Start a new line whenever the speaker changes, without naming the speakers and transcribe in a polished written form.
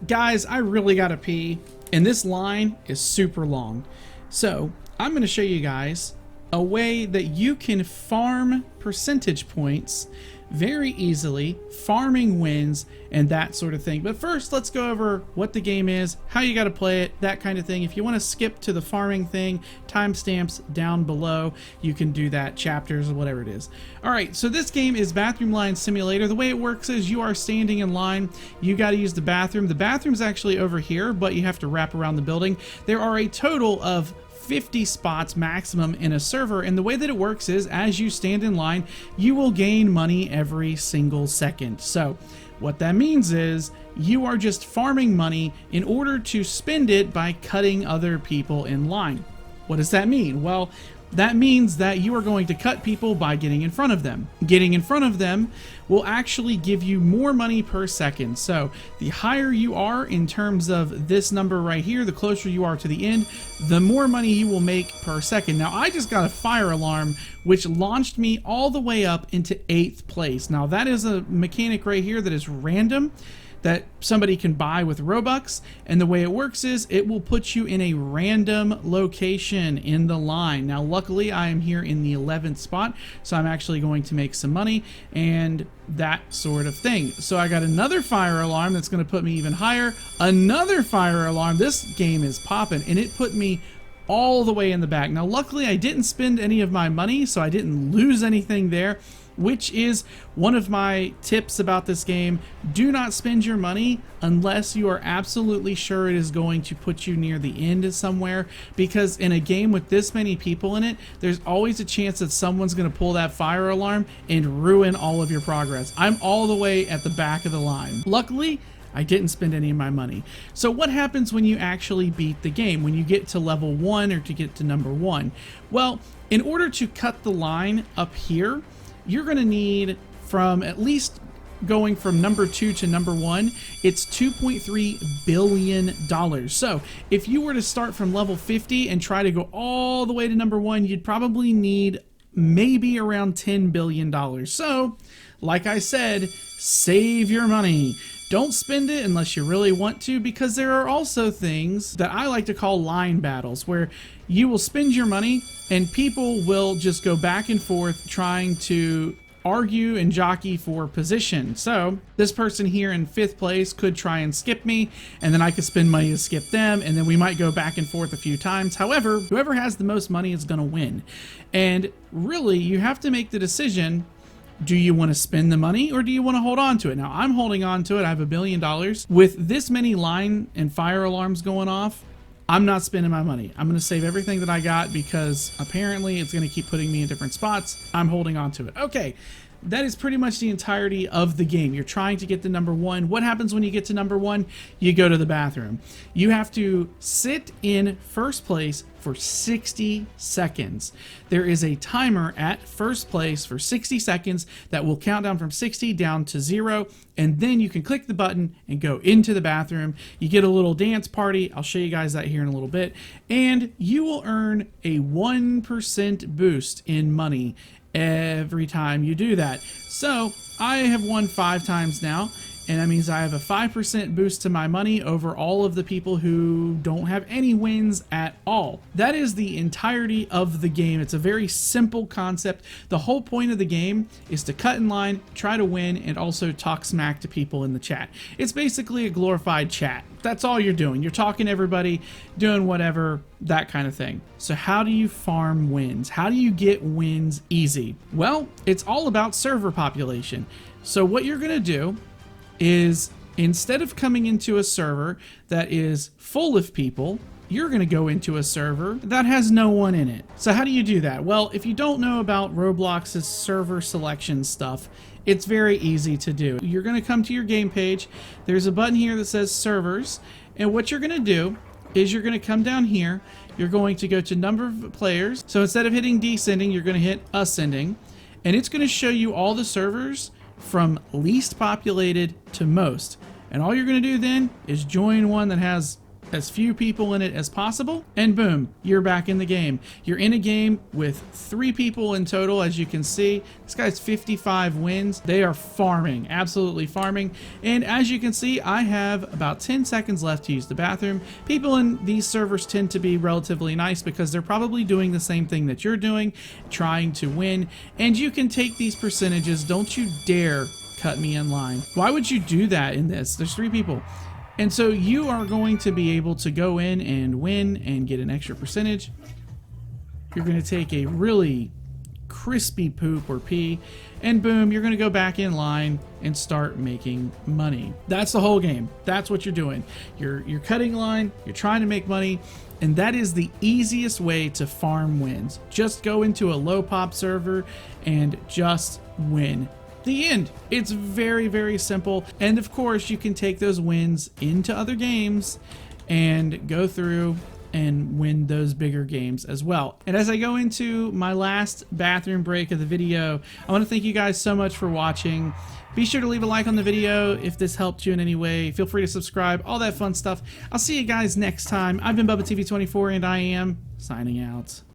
Guys, I really gotta pee, and this line is super long. So I'm gonna show you guys a way that you can farm percentage points very easily, farming wins and that sort of thing. But first, let's go over what the game is, how you got to play it, that kind of thing. If you want to skip to the farming thing, timestamps down below, you can do that, chapters or whatever it is. All right, so this game is Bathroom Line Simulator. The way it works is you are standing in line, you got to use the bathroom. The bathroom's actually over here, but you have to wrap around the building. There are a total of 50 spots maximum in a server, and the way that it works is as you stand in line, you will gain money every single second. So what that means is you are just farming money in order to spend it by cutting other people in line. What does that mean? Well, that means that you are going to cut people by getting in front of them. Getting in front of them will actually give you more money per second. So the higher you are in terms of this number right here, the closer you are to the end, the more money you will make per second. Now, I just got a fire alarm, which launched me all the way up into 8th place. Now, that is a mechanic right here that is random, that somebody can buy with Robux, and the way it works is it will put you in a random location in the line. Now luckily I am here in the 11th spot, so I'm actually going to make some money and that sort of thing. So I got another fire alarm that's going to put me even higher, another fire alarm. This game is popping, and it put me all the way in the back. Now luckily I didn't spend any of my money, so I didn't lose anything there, which is one of my tips about this game. Do not spend your money unless you are absolutely sure it is going to put you near the end somewhere, because in a game with this many people in it, there's always a chance that someone's going to pull that fire alarm and ruin all of your progress. I'm all the way at the back of the line. Luckily, I didn't spend any of my money. So what happens when you actually beat the game, when you get to level 1 or to get to number 1? Well, in order to cut the line up here, you're going to need, from at least going from number 2 to number 1, it's $2.3 billion. So if you were to start from level 50 and try to go all the way to number 1, you'd probably need maybe around $10 billion. So, like I said, save your money. Don't spend it unless you really want to, because there are also things that I like to call line battles, where you will spend your money and people will just go back and forth trying to argue and jockey for position. So this person here in 5th place could try and skip me, and then I could spend money to skip them, and then we might go back and forth a few times. However, whoever has the most money is going to win. And really, you have to make the decision. Do you want to spend the money, or do you want to hold on to it? Now, I'm holding on to it. I have $1 billion. With this many line and fire alarms going off, I'm not spending my money. I'm going to save everything that I got, because apparently it's going to keep putting me in different spots. I'm holding on to it. Okay, that is pretty much the entirety of the game. You're trying to get to number 1. What happens when you get to number 1? You go to the bathroom. You have to sit in 1st place for 60 seconds. There is a timer at 1st place for 60 seconds that will count down from 60 down to 0, and then you can click the button and go into the bathroom. You get a little dance party. I'll show you guys that here in a little bit, and you will earn a 1% boost in money every time you do that. So I have won 5 times now, and that means I have a 5% boost to my money over all of the people who don't have any wins at all. That is the entirety of the game. It's a very simple concept. The whole point of the game is to cut in line, try to win, and also talk smack to people in the chat. It's basically a glorified chat. That's all you're doing. You're talking to everybody, doing whatever, that kind of thing. So how do you farm wins? How do you get wins easy? Well, it's all about server population. So what you're going to do is, instead of coming into a server that is full of people, you're going to go into a server that has no one in it. So how do you do that? Well, if you don't know about Roblox's server selection stuff, it's very easy to do. You're going to come to your game page. There's a button here that says servers, and what you're going to do is you're going to come down here. You're going to go to number of players. So instead of hitting descending, you're going to hit ascending, and it's going to show you all the servers from least populated to most. And all you're going to do then is join one that has as few people in it as possible, and boom, you're back in the game. You're in a game with 3 people in total, as you can see. This guy's 55 wins. They are farming, absolutely farming. And as you can see, I have about 10 seconds left to use the bathroom. People in these servers tend to be relatively nice because they're probably doing the same thing that you're doing, trying to win. And you can take these percentages. Don't you dare cut me in line. Why would you do that in this? There's 3 people. And so you are going to be able to go in and win and get an extra percentage. You're going to take a really crispy poop or pee, and boom, you're going to go back in line and start making money. That's the whole game. That's what you're doing. You're cutting line, you're trying to make money, and that is the easiest way to farm wins. Just go into a low pop server and just win. The end. It's very, very simple. And of course, you can take those wins into other games and go through and win those bigger games as well. And as I go into my last bathroom break of the video, I want to thank you guys so much for watching. Be sure to leave a like on the video if this helped you in any way. Feel free to subscribe, all that fun stuff. I'll see you guys next time. I've been BubbaTV24 and I am signing out.